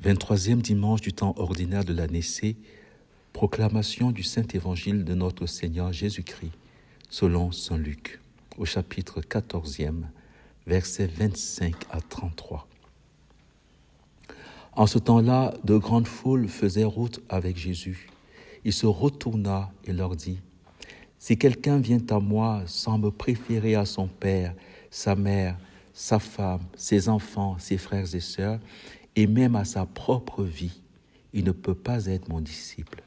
23e dimanche du temps ordinaire de l'année C, proclamation du Saint-Évangile de notre Seigneur Jésus-Christ, selon Saint Luc, au chapitre 14e, versets 25 à 33. En ce temps-là, de grandes foules faisaient route avec Jésus. Il se retourna et leur dit, « Si quelqu'un vient à moi sans me préférer à son père, sa mère, sa femme, ses enfants, ses frères et sœurs, et même à sa propre vie, il ne peut pas être mon disciple.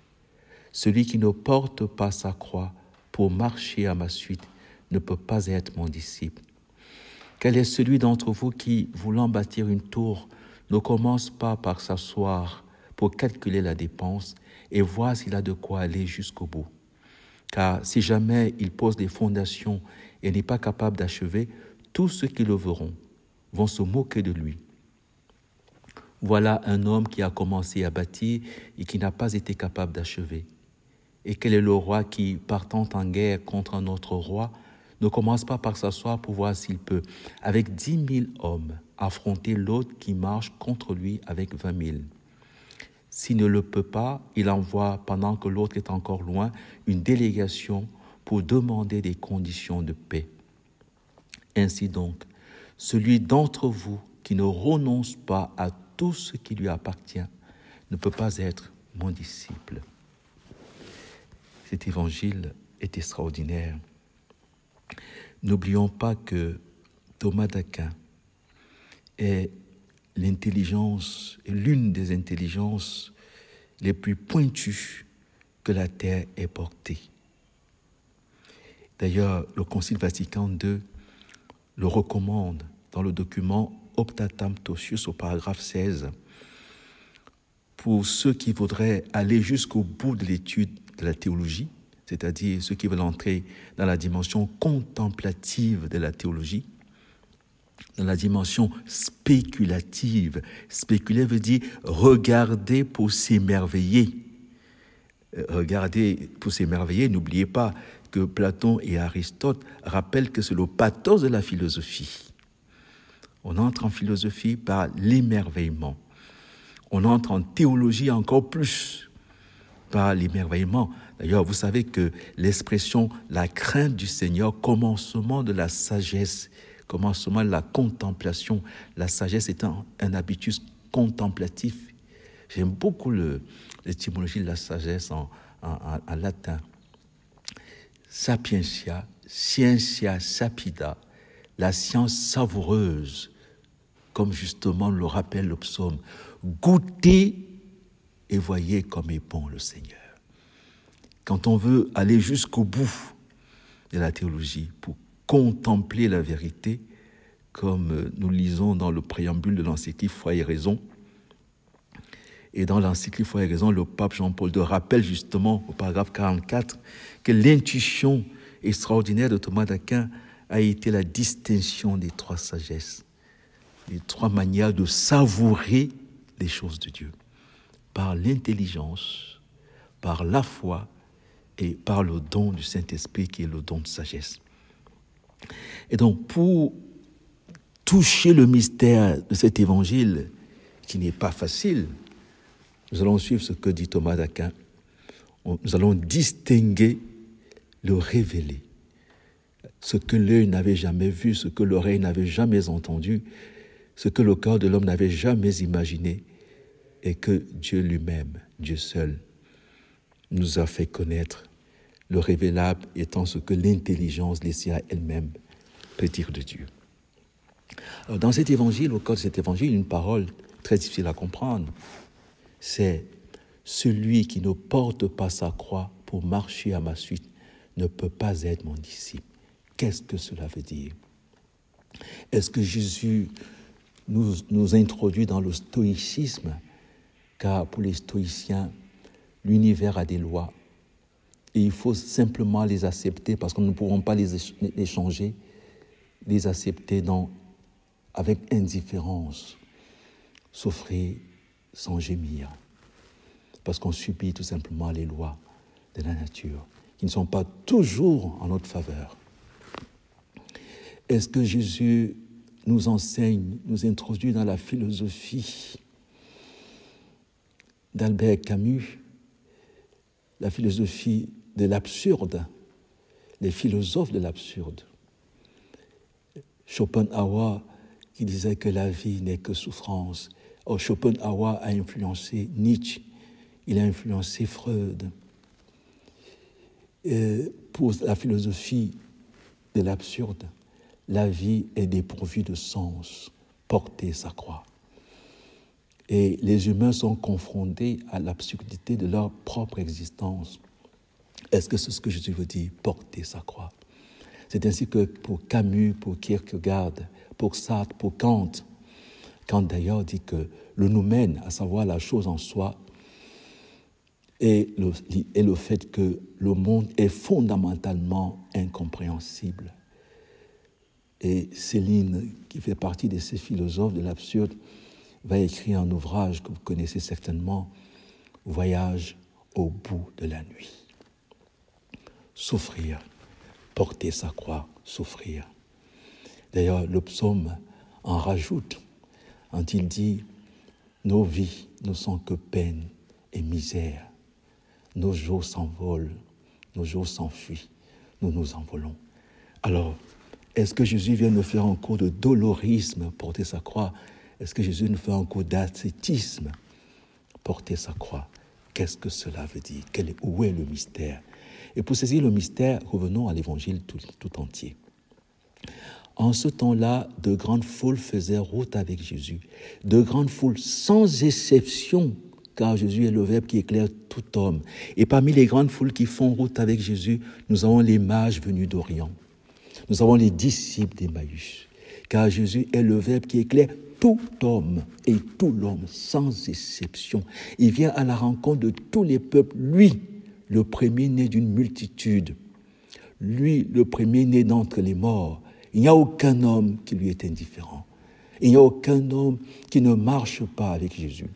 Celui qui ne porte pas sa croix pour marcher à ma suite ne peut pas être mon disciple. Quel est celui d'entre vous qui, voulant bâtir une tour, ne commence pas par s'asseoir pour calculer la dépense et voir s'il a de quoi aller jusqu'au bout? Car si jamais il pose des fondations et n'est pas capable d'achever, tous ceux qui le verront vont se moquer de lui. Voilà un homme qui a commencé à bâtir et qui n'a pas été capable d'achever. Et quel est le roi qui, partant en guerre contre un autre roi, ne commence pas par s'asseoir pour voir s'il peut, avec 10 000 hommes, affronter l'autre qui marche contre lui avec 20 000. S'il ne le peut pas, il envoie, pendant que l'autre est encore loin, une délégation pour demander des conditions de paix. Ainsi donc, celui d'entre vous qui ne renonce pas à tout ce qui lui appartient ne peut pas être mon disciple. » Cet évangile est extraordinaire. N'oublions pas que Thomas d'Aquin est l'intelligence, est l'une des intelligences les plus pointues que la terre ait portées. D'ailleurs, le Concile Vatican II le recommande dans le document Optatam Totius au paragraphe 16 pour ceux qui voudraient aller jusqu'au bout de l'étude de la théologie, c'est-à-dire ceux qui veulent entrer dans la dimension contemplative de la théologie, dans la dimension spéculative. Spéculer veut dire regarder pour s'émerveiller. Regarder pour s'émerveiller, n'oubliez pas que Platon et Aristote rappellent que c'est le pathos de la philosophie. On entre en philosophie par l'émerveillement. On entre en théologie encore plus par l'émerveillement. D'ailleurs, vous savez que l'expression « la crainte du Seigneur », commencement de la sagesse, commencement de la contemplation, la sagesse étant un habitus contemplatif. J'aime beaucoup l'étymologie de la sagesse en latin. Sapientia, scientia sapida, la science savoureuse, comme justement le rappelle le psaume. Goûtez et voyez comme est bon le Seigneur. Quand on veut aller jusqu'au bout de la théologie pour contempler la vérité, comme nous lisons dans le préambule de l'encyclique Foi et Raison, et dans l'encyclique Foi et Raison, le pape Jean-Paul II rappelle justement au paragraphe 44 que l'intuition extraordinaire de Thomas d'Aquin a été la distinction des trois sagesses, les trois manières de savourer les choses de Dieu, par l'intelligence, par la foi et par le don du Saint-Esprit qui est le don de sagesse. Et donc, pour toucher le mystère de cet évangile, qui n'est pas facile, nous allons suivre ce que dit Thomas d'Aquin. Nous allons distinguer le révélé, ce que l'œil n'avait jamais vu, ce que l'oreille n'avait jamais entendu, ce que le cœur de l'homme n'avait jamais imaginé, et que Dieu lui-même, Dieu seul, nous a fait connaître, le révélable étant ce que l'intelligence laissée à elle-même peut dire de Dieu. Alors, dans cet évangile, au cœur de cet évangile, une parole très difficile à comprendre, c'est « celui qui ne porte pas sa croix pour marcher à ma suite ne peut pas être mon disciple ». Qu'est-ce que cela veut dire? Est-ce que Jésus nous introduit dans le stoïcisme? Car pour les stoïciens, l'univers a des lois et il faut simplement les accepter parce que nous ne pourrons pas les changer, les accepter avec indifférence, souffrir sans gémir, parce qu'on subit tout simplement les lois de la nature qui ne sont pas toujours en notre faveur. Est-ce que Jésus nous enseigne, nous introduit dans la philosophie d'Albert Camus, la philosophie de l'absurde, les philosophes de l'absurde. Schopenhauer qui disait que la vie n'est que souffrance. Oh, Schopenhauer a influencé Nietzsche, il a influencé Freud. Pour la philosophie de l'absurde, la vie est dépourvue de sens, porter sa croix. Et les humains sont confrontés à l'absurdité de leur propre existence. Est-ce que c'est ce que Jésus veut dire, porter sa croix? C'est ainsi que pour Camus, pour Kierkegaard, pour Sartre, pour Kant, Kant d'ailleurs dit que le noumen, à savoir la chose en soi, et le fait que le monde est fondamentalement incompréhensible. Et Céline, qui fait partie de ces philosophes de l'absurde, va écrire un ouvrage que vous connaissez certainement, Voyage au bout de la nuit. Souffrir, porter sa croix, souffrir. D'ailleurs, le psaume en rajoute quand il dit « Nos vies ne sont que peine et misère. Nos jours s'envolent, nos jours s'enfuient, nous nous envolons. » Alors, est-ce que Jésus vient nous faire un cours de dolorisme, porter sa croix? Est-ce que Jésus nous fait un cours d'ascétisme, porter sa croix? Qu'est-ce que cela veut dire? Où est le mystère? Et pour saisir le mystère, revenons à l'évangile tout entier. En ce temps-là, de grandes foules faisaient route avec Jésus. De grandes foules, sans exception, car Jésus est le Verbe qui éclaire tout homme. Et parmi les grandes foules qui font route avec Jésus, nous avons les mages venus d'Orient. Nous avons les disciples d'Emmaüs. Car Jésus est le Verbe qui éclaire tout homme et tout l'homme, sans exception. Il vient à la rencontre de tous les peuples. Lui, le premier-né d'une multitude. Lui, le premier-né d'entre les morts. Il n'y a aucun homme qui lui est indifférent. Il n'y a aucun homme qui ne marche pas avec Jésus.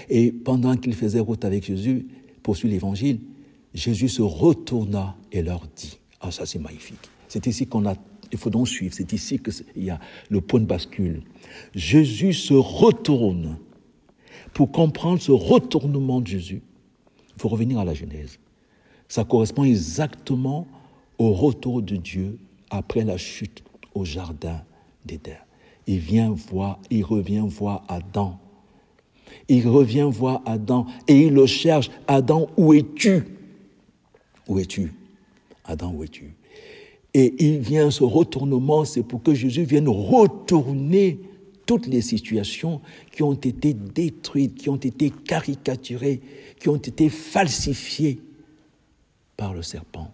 Et pendant qu'il faisait route avec Jésus, poursuit l'évangile, Jésus se retourna et leur dit, ah ça c'est magnifique, c'est ici il faut donc suivre, c'est ici qu'il y a le point de bascule. Jésus se retourne. Pour comprendre ce retournement de Jésus, il faut revenir à la Genèse. Ça correspond exactement au retour de Dieu après la chute au jardin d'Éden. Il revient voir Adam. Il revient voir Adam et il le cherche. Adam, où es-tu? Où es-tu? Adam, où es-tu? Et il vient, ce retournement, c'est pour que Jésus vienne retourner toutes les situations qui ont été détruites, qui ont été caricaturées, qui ont été falsifiées par le serpent.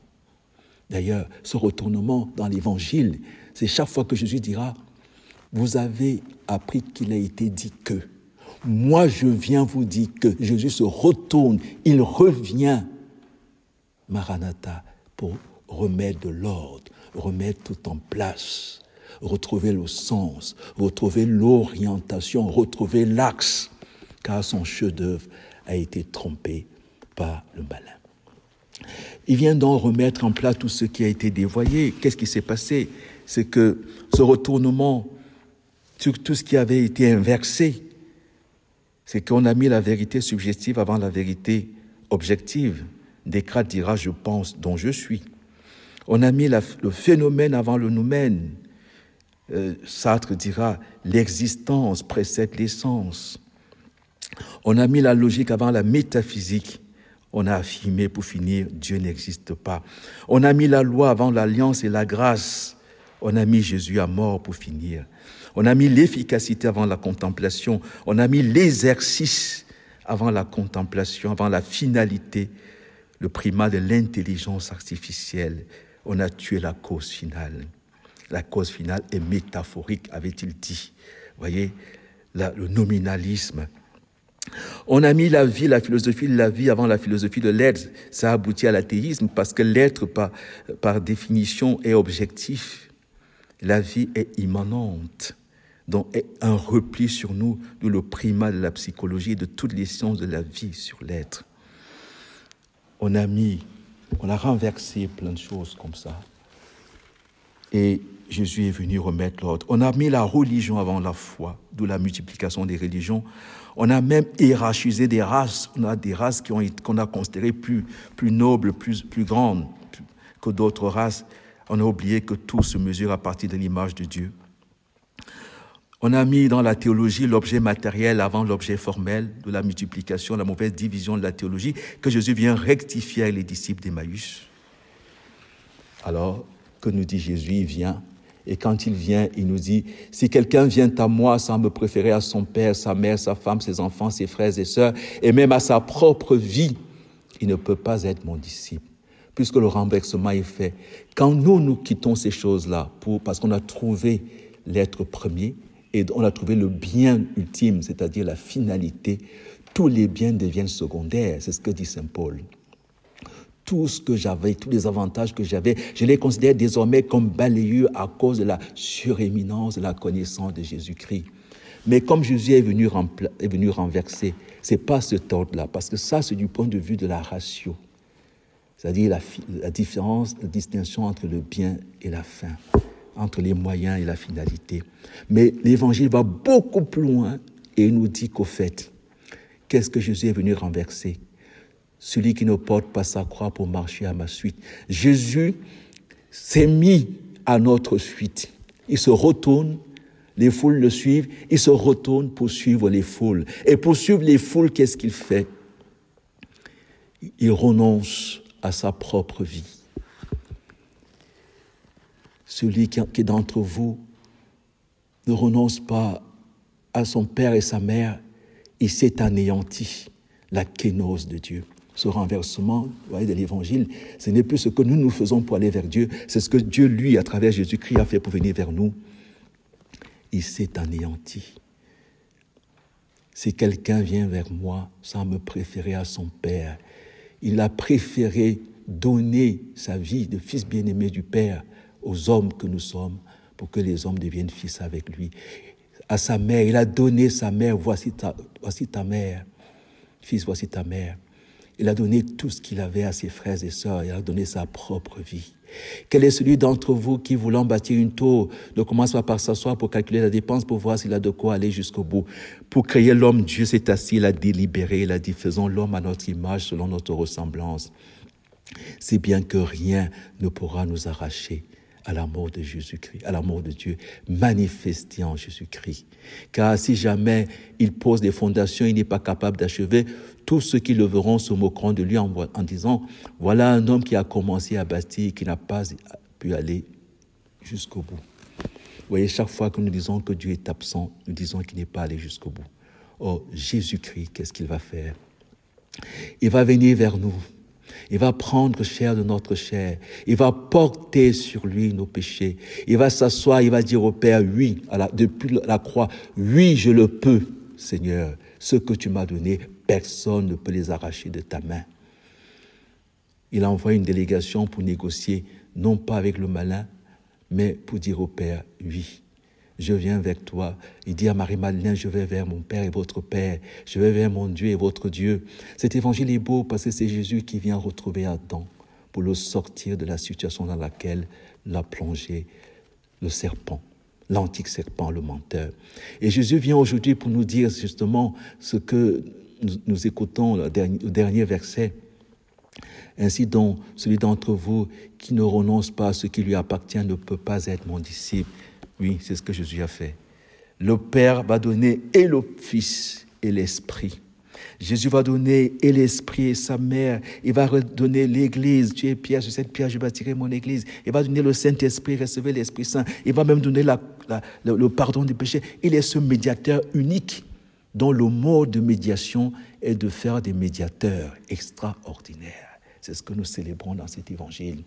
D'ailleurs, ce retournement dans l'Évangile, c'est chaque fois que Jésus dira « Vous avez appris qu'il a été dit que. Moi, je viens vous dire que. » Jésus se retourne, il revient, Maranatha, pour remettre de l'ordre, remettre tout en place, retrouver le sens, retrouver l'orientation, retrouver l'axe, car son chef-d'œuvre a été trompé par le malin. Il vient donc remettre en place tout ce qui a été dévoyé. Qu'est-ce qui s'est passé? C'est que ce retournement, tout ce qui avait été inversé, c'est qu'on a mis la vérité subjective avant la vérité objective. Descartes dira « je pense, donc je suis ». On a mis le phénomène avant le noumen. Sartre dira « l'existence précède l'essence ». On a mis la logique avant la métaphysique. On a affirmé pour finir « Dieu n'existe pas ». On a mis la loi avant l'alliance et la grâce. On a mis Jésus à mort pour finir. On a mis l'efficacité avant la contemplation. On a mis l'exercice avant la contemplation, avant la finalité, le primat de l'intelligence artificielle. On a tué la cause finale. La cause finale est métaphorique, avait-il dit. Vous voyez, le nominalisme. On a mis la vie, la philosophie de la vie avant la philosophie de l'être. Ça aboutit à l'athéisme parce que l'être, par définition, est objectif. La vie est immanente, donc est un repli sur nous, d'où le primat de la psychologie et de toutes les sciences de la vie sur l'être. On a renversé plein de choses comme ça. Et Jésus est venu remettre l'ordre. On a mis la religion avant la foi, d'où la multiplication des religions. On a même hiérarchisé des races. On a des races qu'on a considérées plus nobles, plus grandes que d'autres races. On a oublié que tout se mesure à partir de l'image de Dieu. On a mis dans la théologie l'objet matériel avant l'objet formel, de la multiplication, la mauvaise division de la théologie, que Jésus vient rectifier avec les disciples d'Emmaüs. Alors, que nous dit Jésus? Il vient. Et quand il vient, il nous dit, si quelqu'un vient à moi sans me préférer à son père, sa mère, sa femme, ses enfants, ses frères et sœurs, et même à sa propre vie, il ne peut pas être mon disciple. Puisque le renversement est fait. Quand nous quittons ces choses-là, parce qu'on a trouvé l'être premier, et on a trouvé le bien ultime, c'est-à-dire la finalité, tous les biens deviennent secondaires. C'est ce que dit saint Paul. Tout ce que j'avais, tous les avantages que j'avais, je les considère désormais comme balayés à cause de la suréminence de la connaissance de Jésus-Christ. Mais comme Jésus est venu renverser, c'est pas cet ordre-là, parce que ça, c'est du point de vue de la ratio, c'est-à-dire la distinction entre le bien et la fin, entre les moyens et la finalité. Mais l'Évangile va beaucoup plus loin et il nous dit qu'au fait, qu'est-ce que Jésus est venu renverser? Celui qui ne porte pas sa croix pour marcher à ma suite. Jésus s'est mis à notre suite. Il se retourne, les foules le suivent, il se retourne pour suivre les foules. Et pour suivre les foules, qu'est-ce qu'il fait? Il renonce à sa propre vie. Celui qui d'entre vous ne renonce pas à son père et sa mère, il s'est anéanti, la kénose de Dieu. Ce renversement, vous voyez, de l'Évangile, ce n'est plus ce que nous faisons pour aller vers Dieu, c'est ce que Dieu, lui, à travers Jésus-Christ, a fait pour venir vers nous. Il s'est anéanti. Si quelqu'un vient vers moi sans me préférer à son Père, il a préféré donner sa vie de fils bien-aimé du Père aux hommes que nous sommes, pour que les hommes deviennent fils avec lui. À sa mère, il a donné sa mère, voici ta mère. Fils, voici ta mère. Il a donné tout ce qu'il avait à ses frères et sœurs. Il a donné sa propre vie. Quel est celui d'entre vous qui, voulant bâtir une tour, ne commence pas par s'asseoir pour calculer la dépense, pour voir s'il a de quoi aller jusqu'au bout? Pour créer l'homme, Dieu s'est assis, il a délibéré, il a dit, faisons l'homme à notre image, selon notre ressemblance. C'est bien que rien ne pourra nous arracher à l'amour de Jésus-Christ, à l'amour de Dieu manifesté en Jésus-Christ. Car si jamais il pose des fondations, il n'est pas capable d'achever, tous ceux qui le verront se moqueront de lui en disant, voilà un homme qui a commencé à bâtir, qui n'a pas pu aller jusqu'au bout. Vous voyez, chaque fois que nous disons que Dieu est absent, nous disons qu'il n'est pas allé jusqu'au bout. Or, Jésus-Christ, qu'est-ce qu'il va faire? Il va venir vers nous. Il va prendre chair de notre chair. Il va porter sur lui nos péchés. Il va s'asseoir, il va dire au Père, oui, depuis la croix, oui, je le peux, Seigneur. Ce que tu m'as donné, personne ne peut les arracher de ta main. Il envoie une délégation pour négocier, non pas avec le malin, mais pour dire au Père, oui, je viens vers toi. Il dit à Marie-Madeleine, je vais vers mon Père et votre Père. Je vais vers mon Dieu et votre Dieu. Cet évangile est beau parce que c'est Jésus qui vient retrouver Adam pour le sortir de la situation dans laquelle l'a plongé le serpent, l'antique serpent, le menteur. Et Jésus vient aujourd'hui pour nous dire justement ce que nous écoutons au dernier verset. Ainsi donc, celui d'entre vous qui ne renonce pas à ce qui lui appartient ne peut pas être mon disciple. Oui, c'est ce que Jésus a fait. Le Père va donner et le Fils et l'Esprit. Jésus va donner et l'Esprit et sa mère. Il va redonner l'Église. Tu es pierre, sur cette pierre je bâtirai mon Église. Il va donner le Saint-Esprit, recevez l'Esprit Saint. Il va même donner le pardon des péchés. Il est ce médiateur unique dont le mode de médiation est de faire des médiateurs extraordinaires. C'est ce que nous célébrons dans cet évangile.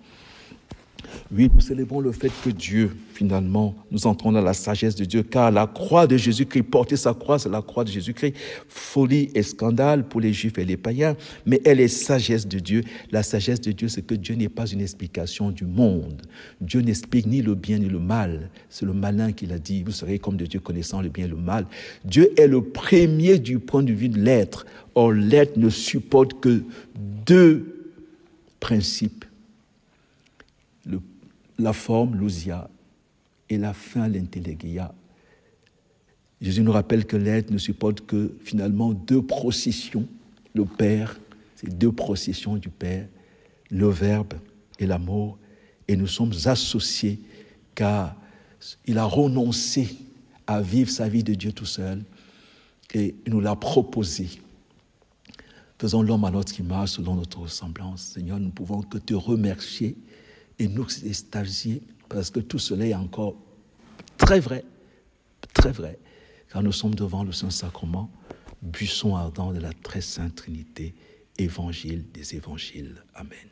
Oui, nous célébrons le fait que Dieu, finalement, nous entrons dans la sagesse de Dieu, car la croix de Jésus-Christ, porter sa croix, c'est la croix de Jésus-Christ, folie et scandale pour les Juifs et les païens, mais elle est sagesse de Dieu. La sagesse de Dieu, c'est que Dieu n'est pas une explication du monde. Dieu n'explique ni le bien ni le mal. C'est le malin qui l'a dit, vous serez comme de Dieu connaissant le bien et le mal. Dieu est le premier du point de vue de l'être. Or, l'être ne supporte que deux principes. La forme, l'ousia, et la fin, l'intellegia. Jésus nous rappelle que l'être ne supporte que finalement deux processions. Le Père, c'est deux processions du Père, le Verbe et l'amour. Et nous sommes associés car il a renoncé à vivre sa vie de Dieu tout seul et il nous l'a proposé. Faisons l'homme à notre image, selon notre ressemblance. Seigneur, nous ne pouvons que te remercier et nous extasier parce que tout cela est encore très vrai, car nous sommes devant le Saint-Sacrement, buisson ardent de la très sainte Trinité, évangile des évangiles. Amen.